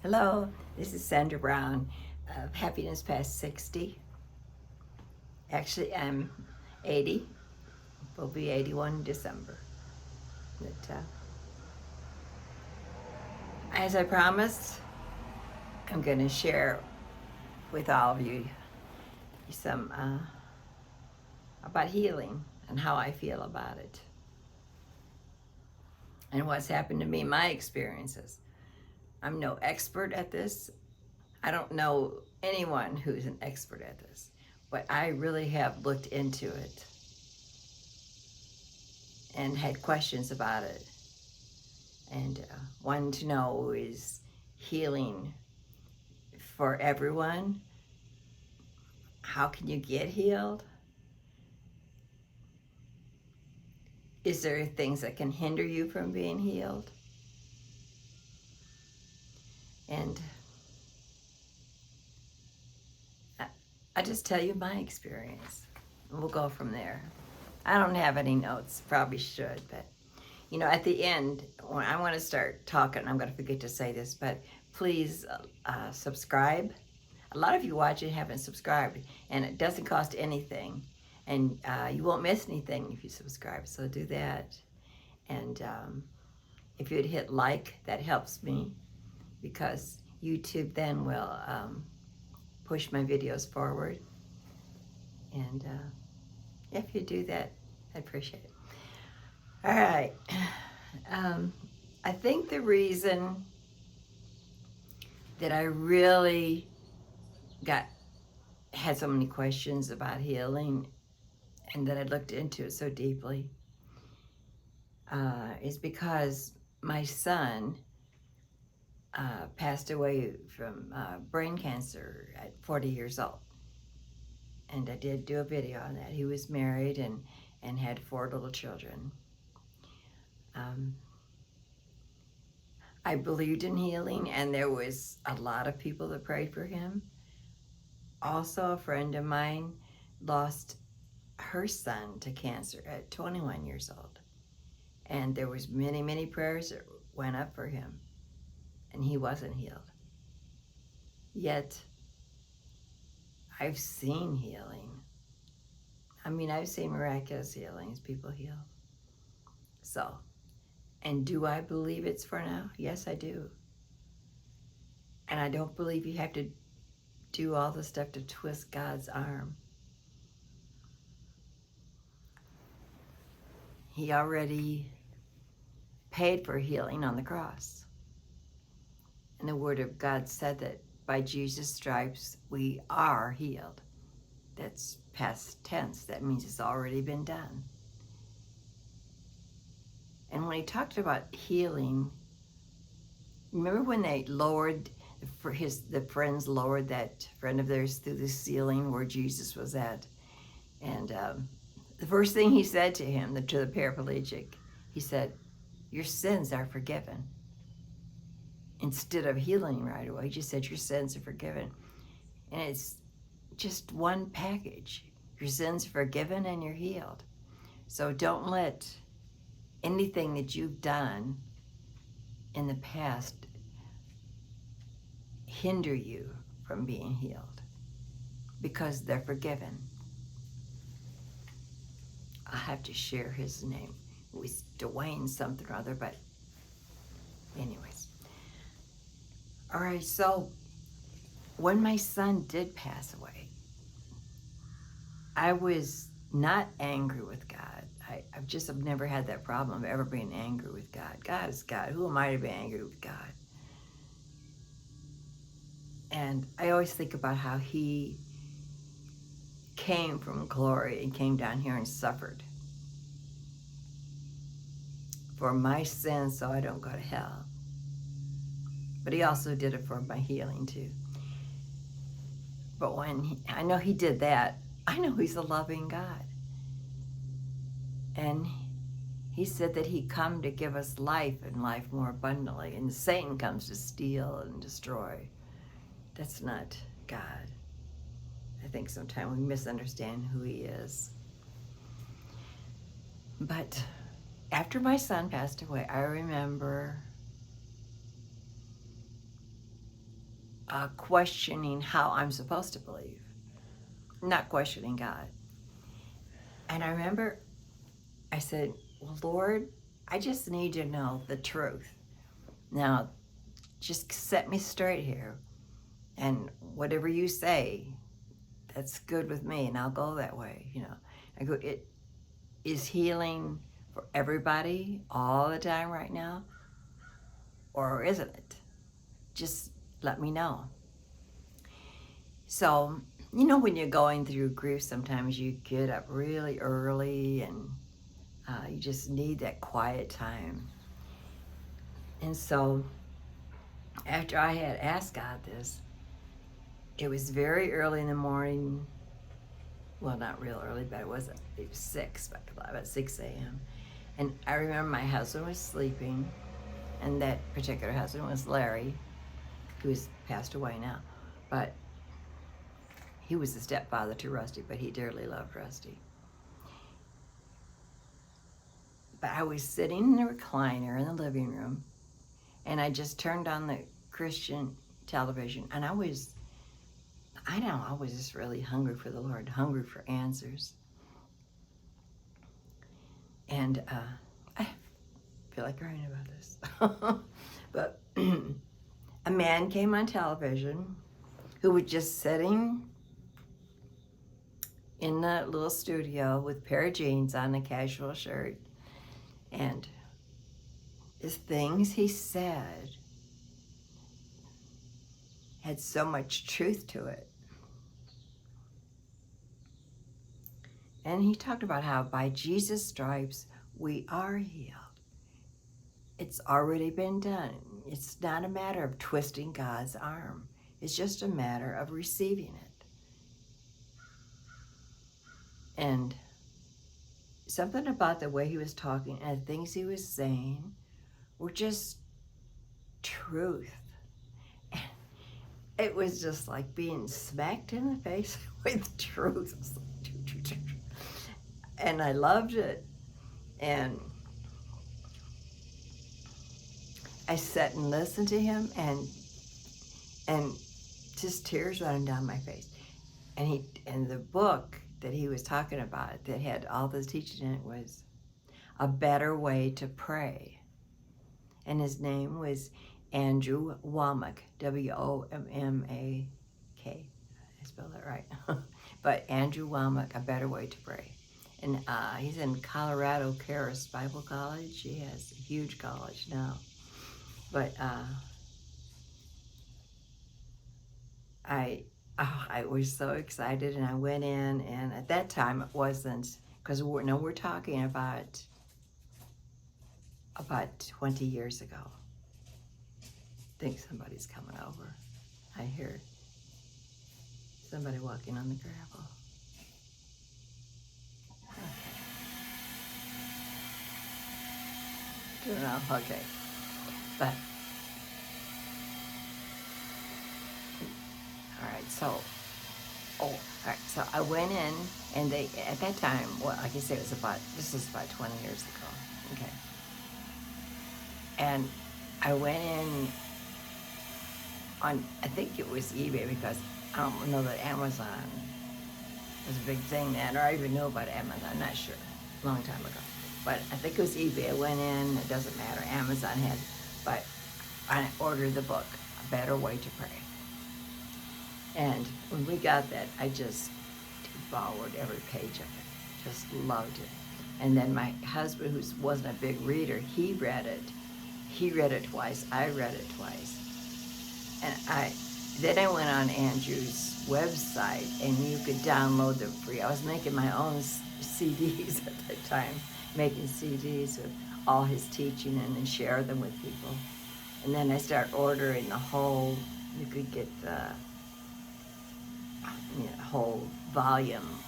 Hello, this is Sandra Brown of Happiness Past 60. Actually, I'm 80. Will be 81 in December. But, as I promised, I'm going to share with all of you some about healing and how I feel about it and what's happened to me, my experiences. I'm no expert at this. I don't know anyone who's an expert at this, but I really have looked into it and had questions about it. And wanting to know, is healing for everyone? How can you get healed? Is there things that can hinder you from being healed? And I just tell you my experience. We'll go from there. I don't have any notes, probably should, but at the end, when I want to start talking, I'm going to forget to say this, but please subscribe. A lot of you watching haven't subscribed, and it doesn't cost anything, and you won't miss anything if you subscribe, so do that. And if you'd hit like, that helps me, because YouTube then will push my videos forward. And if you do that, I appreciate it. All right. I think the reason that I really had so many questions about healing and that I looked into it so deeply is because my son passed away from brain cancer at 40 years old. And I did do a video on that. He was married and had 4 little children. I believed in healing, and there was a lot of people that prayed for him. Also, a friend of mine lost her son to cancer at 21 years old. And there was many, many prayers that went up for him, and he wasn't healed. Yet, I've seen healing. I mean, I've seen miraculous healings, people heal. So, and do I believe it's for now? Yes, I do. And I don't believe you have to do all the stuff to twist God's arm. He already paid for healing on the cross. And the Word of God said that by Jesus' stripes, we are healed. That's past tense. That means it's already been done. And when he talked about healing, remember when they lowered, the friends lowered that friend of theirs through the ceiling where Jesus was at? And the first thing he said to him, to the paraplegic, he said, "Your sins are forgiven." Instead of healing right away, he just said, "Your sins are forgiven." And it's just one package. Your sins are forgiven and you're healed. So don't let anything that you've done in the past hinder you from being healed, because they're forgiven. I have to share his name. It was Dwayne something or other, but anyways. All right, so when my son did pass away, I was not angry with God. I've never had that problem of ever being angry with God. God is God. Who am I to be angry with God? And I always think about how he came from glory and came down here and suffered for my sins so I don't go to hell. But he also did it for my healing too. But I know he did that, I know he's a loving God. And he said that he come to give us life and life more abundantly. And Satan comes to steal and destroy. That's not God. I think sometimes we misunderstand who he is. But after my son passed away, I remember questioning how I'm supposed to believe, not questioning God. And I remember I said, well, Lord, I just need to know the truth. Now, just set me straight here. And whatever you say, that's good with me, and I'll go that way. I go, it is healing for everybody all the time right now, or isn't it? Just let me know. So, when you're going through grief, sometimes you get up really early and you just need that quiet time. And so, after I had asked God this, it was very early in the morning. Well, not real early, but it was 6, about 6 a.m. And I remember my husband was sleeping, and that particular husband was Larry, who's passed away now. But he was the stepfather to Rusty, but he dearly loved Rusty. But I was sitting in the recliner in the living room, and I just turned on the Christian television, and I was just really hungry for the Lord, hungry for answers. And I feel like crying about this. But a man came on television who was just sitting in the little studio with a pair of jeans on, a casual shirt, and the things he said had so much truth to it. And he talked about how by Jesus' stripes we are healed. It's already been done. It's not a matter of twisting God's arm. It's just a matter of receiving it. And something about the way he was talking and the things he was saying were just truth. And it was just like being smacked in the face with truth. And I loved it. And I sat and listened to him, and just tears running down my face. And the book that he was talking about that had all the teaching in it was A Better Way to Pray. And his name was Andrew Wommack, W-O-M-M-A-K. I spelled that right. But Andrew Wommack, A Better Way to Pray. And he's in Colorado Charis Bible College. He has a huge college now. But I was so excited, and I went in, and at that time it wasn't, because we're talking about 20 years ago. I think somebody's coming over. I hear somebody walking on the gravel. Okay. Okay. But so I went in, and they, at that time, well, like I said, this is about 20 years ago, okay. And I went in on, I think it was eBay, because I don't know that Amazon was a big thing then, or I even knew about Amazon, I'm not sure, a long time ago. But I think it was eBay. I went in, it doesn't matter, Amazon had, but I ordered the book, A Better Way to Pray. And when we got that, I just devoured every page of it, just loved it. And then my husband, who wasn't a big reader, he read it twice, I read it twice. And then I went on Andrew's website, and you could download them free. I was making my own CDs at that time, making CDs with all his teaching and then share them with people. And then I started ordering the whole, you could get the whole volume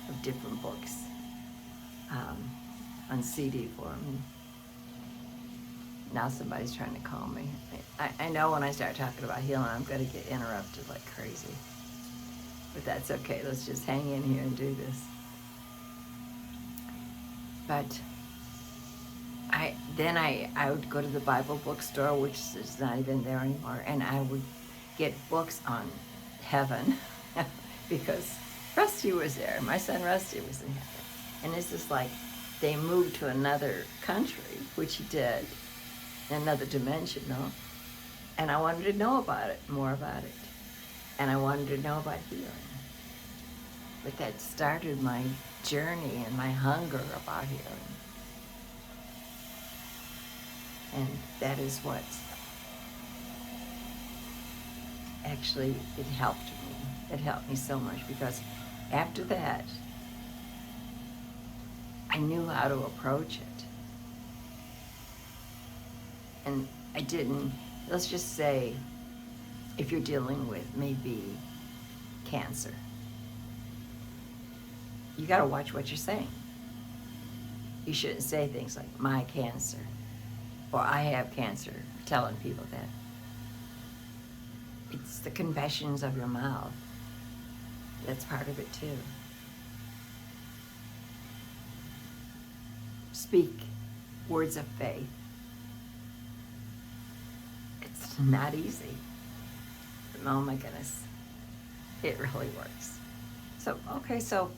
of different books on CD for me. Now somebody's trying to call me. I know when I start talking about healing, I'm going to get interrupted like crazy. But that's okay. Let's just hang in here and do this. But I would go to the Bible bookstore, which is not even there anymore, and I would get books on heaven because Rusty was there. My son Rusty was in heaven. And it's just like they moved to another country, which he did, in another dimension, no? And I wanted to know about it, more about it. And I wanted to know about healing. But that started my journey and my hunger about healing. And that is what actually, it helped me. It helped me so much because after that, I knew how to approach it. And I didn't, let's just say, if you're dealing with maybe cancer, you gotta watch what you're saying. You shouldn't say things like, my cancer, or I have cancer, telling people that. It's the confessions of your mouth. That's part of it too. Speak words of faith. It's not easy. But oh my goodness, it really works. So, okay, so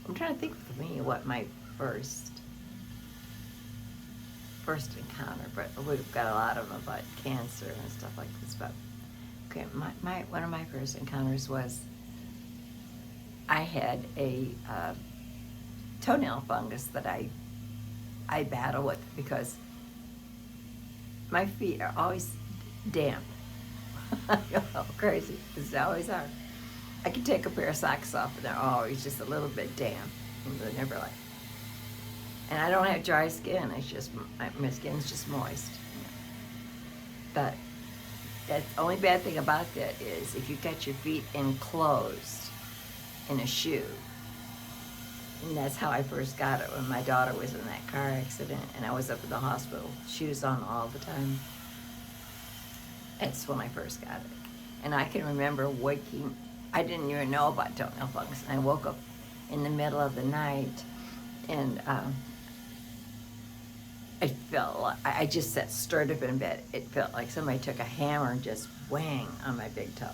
I'm trying to think for me what my first encounter, but we've got a lot of them about cancer and stuff like this, but okay, one of my first encounters was I had a toenail fungus that I battle with because my feet are always damp. Crazy, because they always are. I can take a pair of socks off and they're always just a little bit damp. And they're never like, and I don't have dry skin. It's just, my skin's just moist. But the only bad thing about that is if you got your feet enclosed in a shoe. And that's how I first got it when my daughter was in that car accident and I was up in the hospital, shoes on all the time. That's when I first got it. And I can remember waking, I didn't even know about toenail fungus, and I woke up in the middle of the night and I felt like, I just sat stirred up in bed. It felt like somebody took a hammer and just whang on my big toe.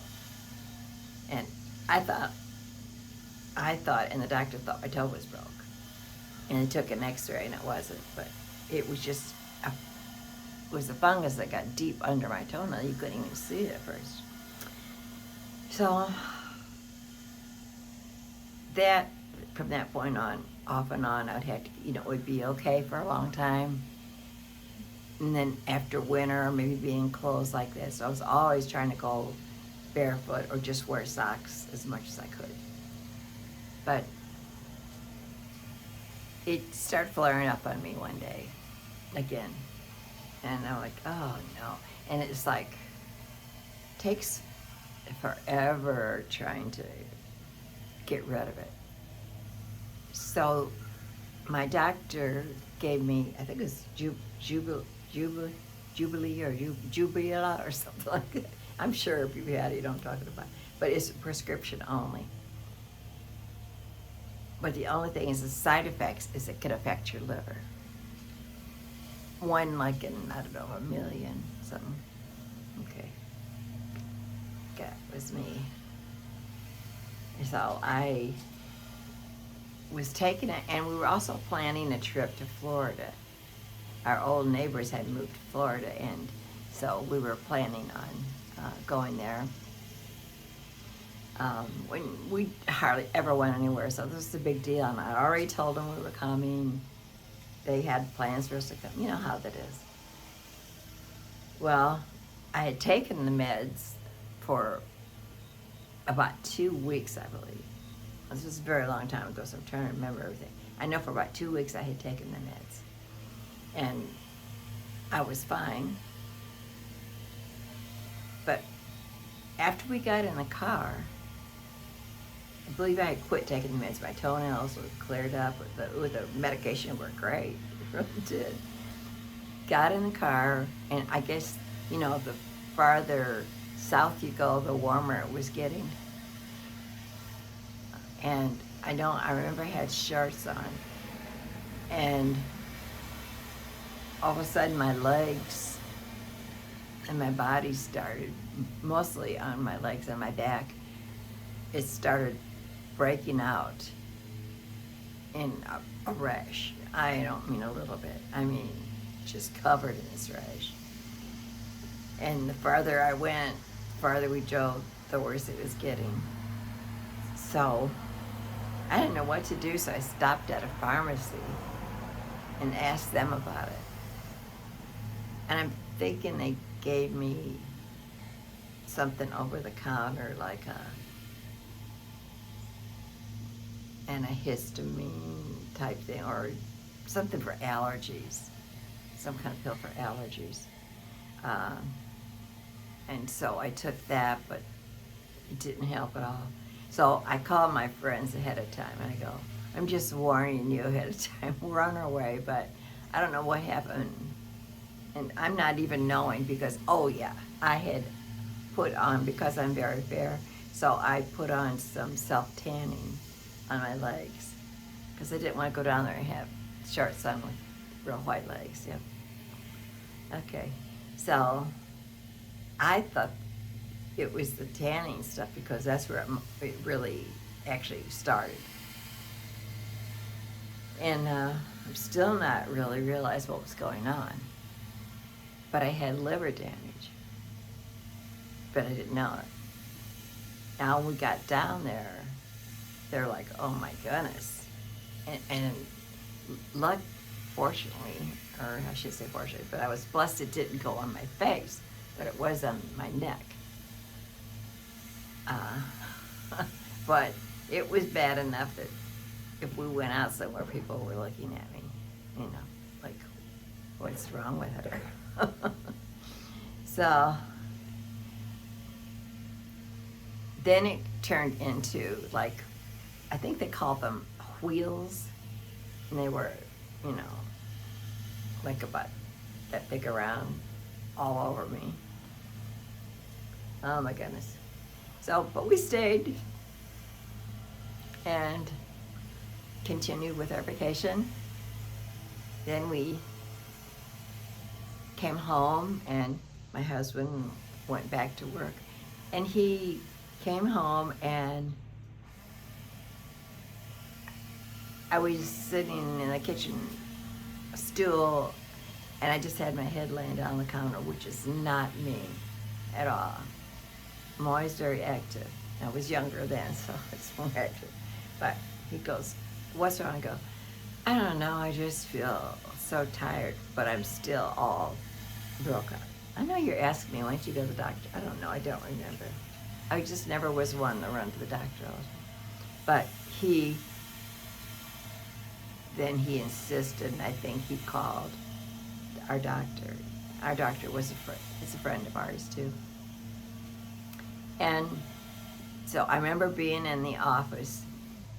And I thought, and the doctor thought my toe was broke. And they took an x-ray and it wasn't, but it was just, it was a fungus that got deep under my toenail. You couldn't even see it at first. So, that, from that point on, off and on, I'd have to, it would be okay for a long time. And then after winter, maybe being clothes like this, I was always trying to go barefoot or just wear socks as much as I could. But it started flaring up on me one day, again. And I'm like, oh no. And it's like, takes forever trying to get rid of it. So my doctor gave me, I think it was Jubilee or Jubila or something like that. I'm sure if you've had it, you know what I'm talking about. But it's a prescription only. But the only thing is the side effects is it can affect your liver. One like in, I don't know, 1 million, something. Okay. That was me. So I was taking it, and we were also planning a trip to Florida. Our old neighbors had moved to Florida, and so we were planning on going there. When we hardly ever went anywhere, so this was a big deal, and I already told them we were coming. They had plans for us to come. You know how that is. Well, I had taken the meds for about 2 weeks, I believe. This was a very long time ago, so I'm trying to remember everything. I know for about 2 weeks I had taken the meds. And I was fine. But after we got in the car, I believe I had quit taking the meds. My toenails were cleared up. With the medication worked great. It really did. Got in the car, and I guess, the farther south you go, the warmer it was getting. And I remember I had shorts on. And all of a sudden my legs and my body started mostly on my legs and my back, it started breaking out in a rash. I don't mean a little bit. I mean, just covered in this rash. And the farther I went, the farther we drove, the worse it was getting. So I didn't know what to do, so I stopped at a pharmacy and asked them about it. And I'm thinking they gave me something over the counter, like a antihistamine type thing, or something for allergies, some kind of pill for allergies. And so I took that, but it didn't help at all. So I called my friends ahead of time, and I go, I'm just warning you ahead of time. We're on our way, but I don't know what happened. And I'm not even knowing because, oh yeah, I had put on, because I'm very fair, so I put on some self-tanning on my legs because I didn't want to go down there and have short sun with real white legs. Yep. Okay, so I thought it was the tanning stuff because that's where it really actually started. And I'm still not really realized what was going on. But I had liver damage. But I didn't know it. Now when we got down there, they're like, oh my goodness. And luck, fortunately, or I should say fortunately, but I was blessed it didn't go on my face, but it was on my neck. But it was bad enough that if we went out somewhere, people were looking at me, you know, like, what's wrong with her? So then it turned into, like, I think they called them wheels, and they were, you know, like about that big around all over me. Oh my goodness. So, but we stayed and continued with our vacation. Then we came home, and my husband went back to work, and he came home, and I was sitting in the kitchen stool, and I just had my head laying down on the counter, which is not me at all. I'm always very active. I was younger then, so it's more active. But he goes, what's wrong? I go, I don't know, I just feel so tired, but I'm still all broke up. I know you're asking me, why don't you go to the doctor? I don't know, I don't remember. I just never was one to run to the doctor all the time. But then he insisted, and I think he called our doctor. Our doctor was it's a friend of ours too. And so I remember being in the office,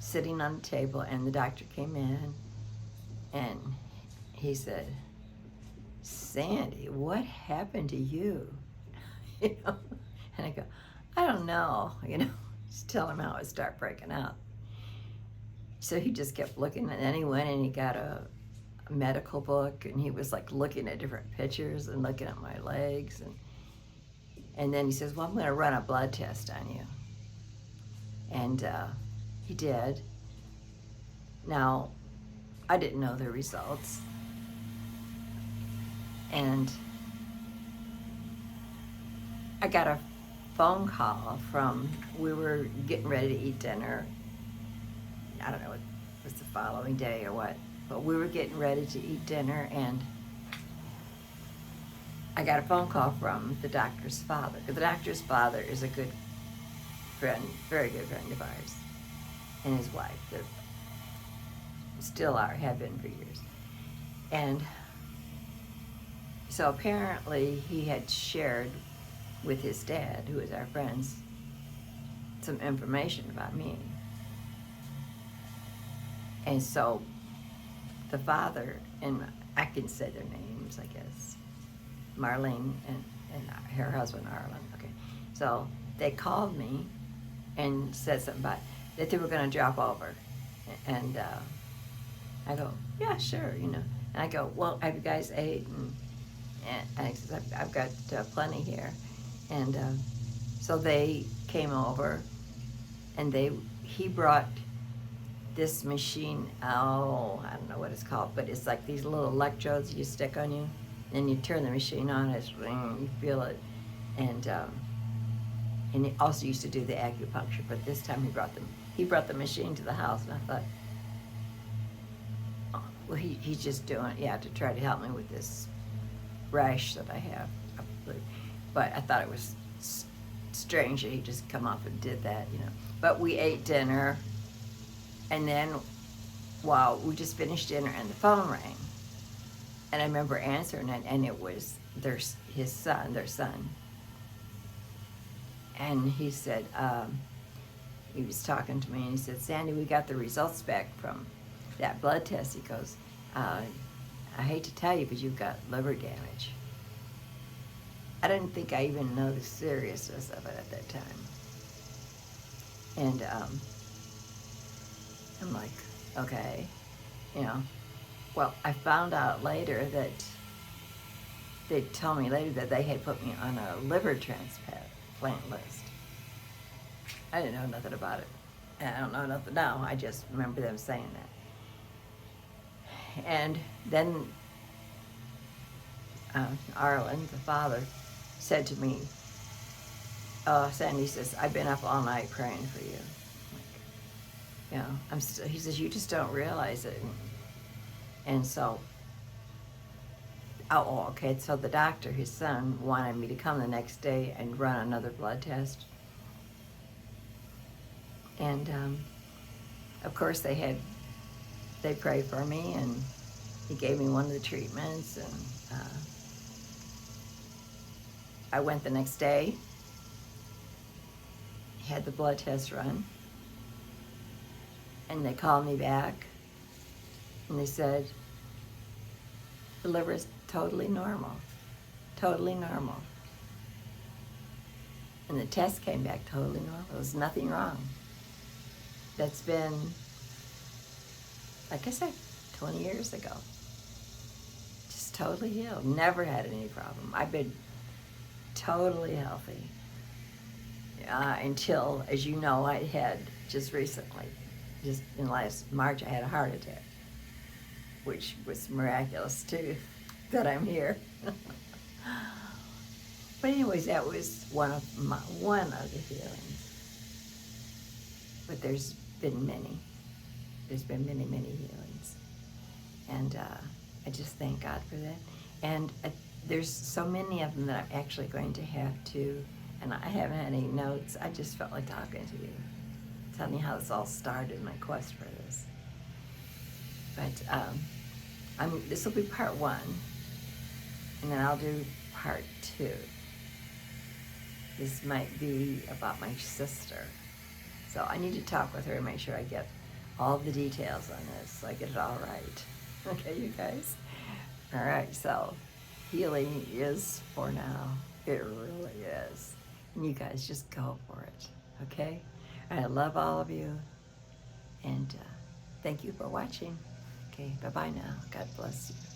sitting on the table, and the doctor came in, and he said, Sandy, what happened to you? You know? And I go, I don't know, you know, just tell him how it started breaking out. So he just kept looking, and then he went and he got a medical book, and he was like looking at different pictures and looking at my legs, and then he says, well, I'm going to run a blood test on you. And he did. Now, I didn't know the results. And I got a phone call from, we were getting ready to eat dinner. I don't know, it was the following day or what, but we were getting ready to eat dinner, and I got a phone call from the doctor's father. The doctor's father is a good friend, very good friend of ours, and his wife. They still are, have been for years. And so apparently he had shared with his dad, who is our friends, some information about me. And so the father, and I can say their names, I guess, Marlene and her husband, Arlen. Okay, so they called me and said something about that they were going to drop over. And I go, yeah, sure, you know. And I go, well, have you guys ate? And I said, I've got plenty here. And so they came over, and he brought this machine. Oh, I don't know what it's called, but it's like these little electrodes you stick on you, and you turn the machine on. It's you feel it, and he also used to do the acupuncture. But this time he brought the machine to the house, and I thought, oh, well, he's just doing it, yeah, to try to help me with this rash that I have. But I thought it was strange that he just come up and did that, you know. But we ate dinner, and then, well, we just finished dinner, and the phone rang. And I remember answering it, and it was their son. And he said, he was talking to me, and he said, Sandy, we got the results back from that blood test. He goes, I hate to tell you, but you've got liver damage. I didn't think I even know the seriousness of it at that time. And I'm like, okay, you know. Well, I found out later that they told me later that they had put me on a liver transplant list. I didn't know nothing about it. And I don't know nothing now. I just remember them saying that. And then Arlen, the father, said to me, oh, Sandy says, I've been up all night praying for you. Like, you know, he says, you just don't realize it. And so, okay, so the doctor, his son, wanted me to come the next day and run another blood test. And, of course, they prayed for me, and he gave me one of the treatments, and I went the next day, had the blood test run, and they called me back, and they said, the liver is totally normal. And the test came back totally normal. There was nothing wrong. That's been, like I said, 20 years ago. Just totally healed. Never had any problem. I've been totally healthy. Until, as you know, I had just recently, just in last March, I had a heart attack, which was miraculous too, that I'm here. But anyways, that was one of the healings. But there's been many. There's been many, many healings. And I just thank God for that. And there's so many of them that I'm actually going to have to, and I haven't had any notes. I just felt like talking to you, telling you how this all started, my quest for this. But this will be part 1, and then I'll do part 2. This might be about my sister. So I need to talk with her and make sure I get all the details on this, so I get it all right. Okay, you guys? All right, so healing is for now. It really is. And you guys just go for it, okay? I love all of you, and thank you for watching. Okay, bye-bye now. God bless you.